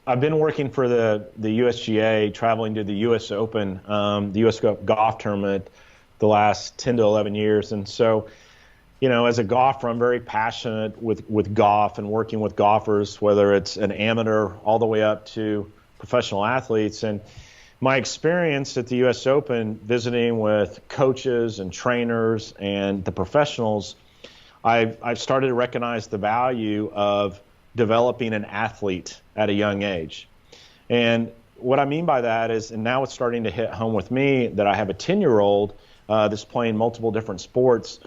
I've been working for the USGA, traveling to the U.S. Open, the U.S. golf tournament, the last 10 to 11 years. And so, as a golfer, I'm very passionate with golf and working with golfers, whether it's an amateur all the way up to professional athletes. And my experience at the U.S. Open, visiting with coaches and trainers and the professionals, I've started to recognize the value of developing an athlete at a young age. And what I mean by that is, and now it's starting to hit home with me that I have a 10-year-old that's playing multiple different sports.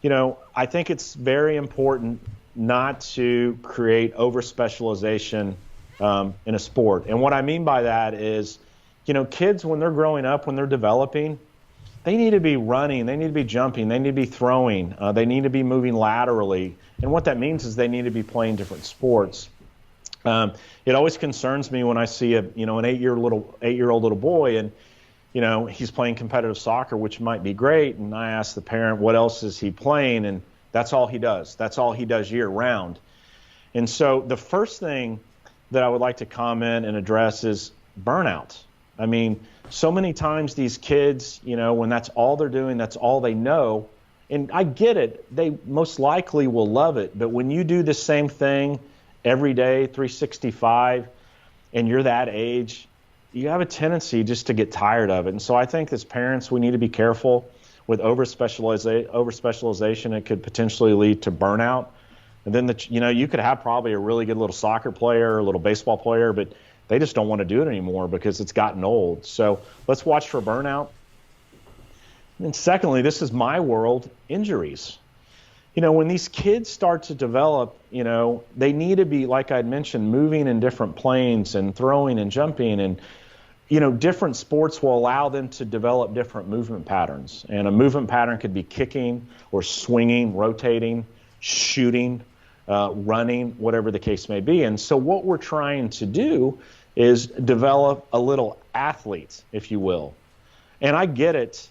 I think it's very important not to create over-specialization in a sport. And what I mean by that is, kids, when they're growing up, when they're developing, they need to be running, they need to be jumping, they need to be throwing, they need to be moving laterally. And what that means is they need to be playing different sports. It always concerns me when I see an 8-year-old little boy, and he's playing competitive soccer, which might be great. And I ask the parent, what else is he playing? And that's all he does. That's all he does year round. And so the first thing that I would like to comment and address is burnout. I mean, so many times these kids, when that's all they're doing, that's all they know. And I get it. They most likely will love it. But when you do the same thing every day, 365, and you're that age, you have a tendency just to get tired of it. And so I think as parents, we need to be careful with overspecialization. It could potentially lead to burnout. And then, you could have probably a really good little soccer player, a little baseball player, but they just don't want to do it anymore because it's gotten old. So let's watch for burnout. And secondly, this is my world, injuries. When these kids start to develop, they need to be, like I'd mentioned, moving in different planes and throwing and jumping. And, different sports will allow them to develop different movement patterns. And a movement pattern could be kicking or swinging, rotating, shooting, running, whatever the case may be. And so what we're trying to do is develop a little athlete, if you will. And I get it.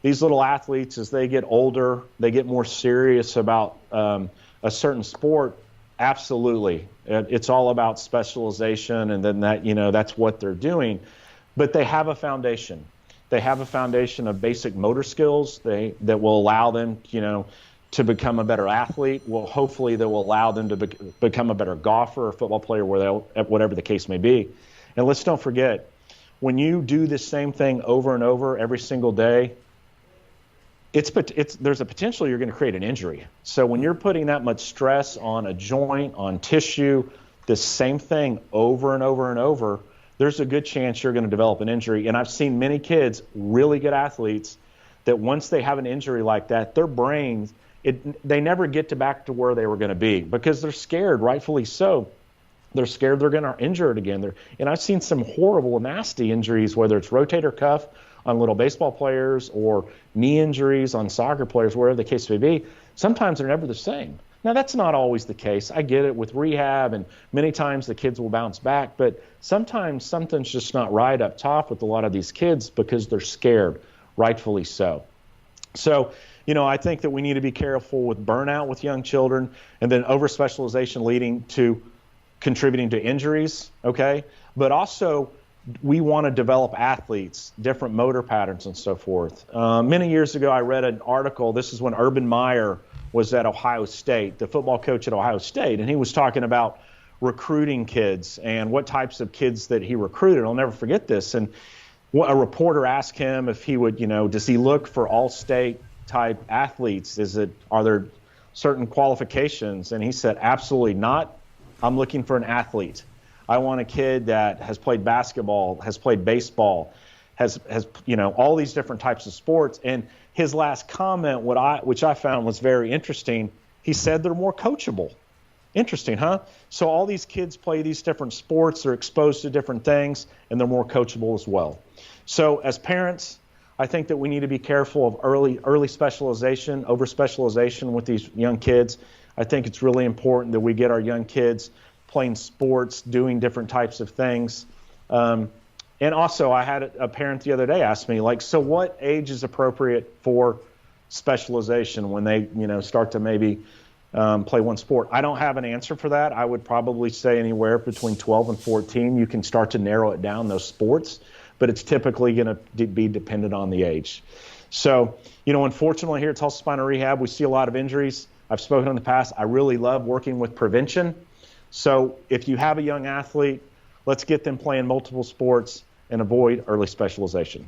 These little athletes, as they get older, they get more serious about a certain sport. Absolutely. It's all about specialization, and then that's what they're doing. But they have a foundation. They have a foundation of basic motor skills that will allow them, to become a better athlete. Well, hopefully that will allow them to become a better golfer or football player, whatever the case may be. And let's don't forget, when you do the same thing over and over every single day, there's a potential you're going to create an injury. So when you're putting that much stress on a joint, on tissue, the same thing over and over and over, there's a good chance you're going to develop an injury. And I've seen many kids, really good athletes, that once they have an injury like that, their brains, they never get back to where they were going to be because they're scared, rightfully so. They're scared they're going to injure it again. And I've seen some horrible, nasty injuries, whether it's rotator cuff on little baseball players or knee injuries on soccer players, wherever the case may be. Sometimes they're never the same. Now, that's not always the case. I get it with rehab, and many times the kids will bounce back, but sometimes something's just not right up top with a lot of these kids because they're scared, rightfully so. So, I think that we need to be careful with burnout with young children, and then overspecialization leading to contributing to injuries, okay? But also, we want to develop athletes, different motor patterns and so forth. Many years ago, I read an article. This is when Urban Meyer was at Ohio State, the football coach at Ohio State, and he was talking about recruiting kids and what types of kids that he recruited. I'll never forget this. And a reporter asked him if he would, does he look for all-state type athletes? Are there certain qualifications? And he said, absolutely not. I'm looking for an athlete. I want a kid that has played basketball, has played baseball, has all these different types of sports. And his last comment, which I found was very interesting, he said they're more coachable. Interesting, huh? So all these kids play these different sports, they're exposed to different things, and they're more coachable as well. So as parents, I think that we need to be careful of early specialization, over-specialization with these young kids. I think it's really important that we get our young kids playing sports, doing different types of things. And also, I had a parent the other day ask me, so what age is appropriate for specialization when they, start to maybe play one sport. I don't have an answer for that. I would probably say anywhere between 12 and 14, you can start to narrow it down, those sports, but it's typically going to be dependent on the age. So, unfortunately here at Tulsa Spinal Rehab, we see a lot of injuries. I've spoken in the past. I really love working with prevention. So if you have a young athlete, let's get them playing multiple sports and avoid early specialization.